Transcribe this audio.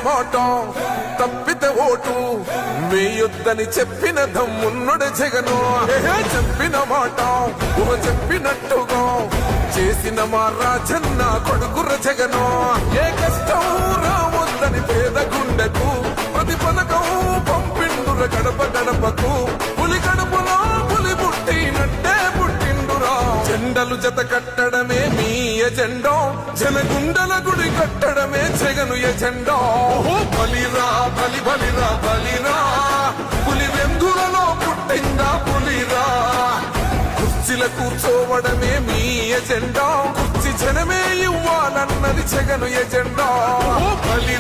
మాట తప్పితే ఓటు వేయొద్దని చెప్పిన దమ్మున్నడు జగను. చెప్పిన మాట చెప్పినట్టుగా చేసిన మా రాజన్న కొడుకుర జగను. ఏ కష్టం రావద్దని పేద గుండెకు ప్రతి పథకం పంపిండుర గడప గడపకు. పులి గడపలో పులి పుట్టినట్టే పుట్టిండురా. జెండలు జత కట్టడమే మీ ఎజెండా, జనగుండల గుడి కట్టడమే జగను ఎజెండా. బలిరా బలి బలిరా బలిరా, పులి వెందులలో పుట్టిందా పులిరా. కుర్చీల కూర్చోవడమే మీ ఎజెండా, కుర్చీ జనమే ఇవ్వాలన్నది జగను ఎజెండా. బలి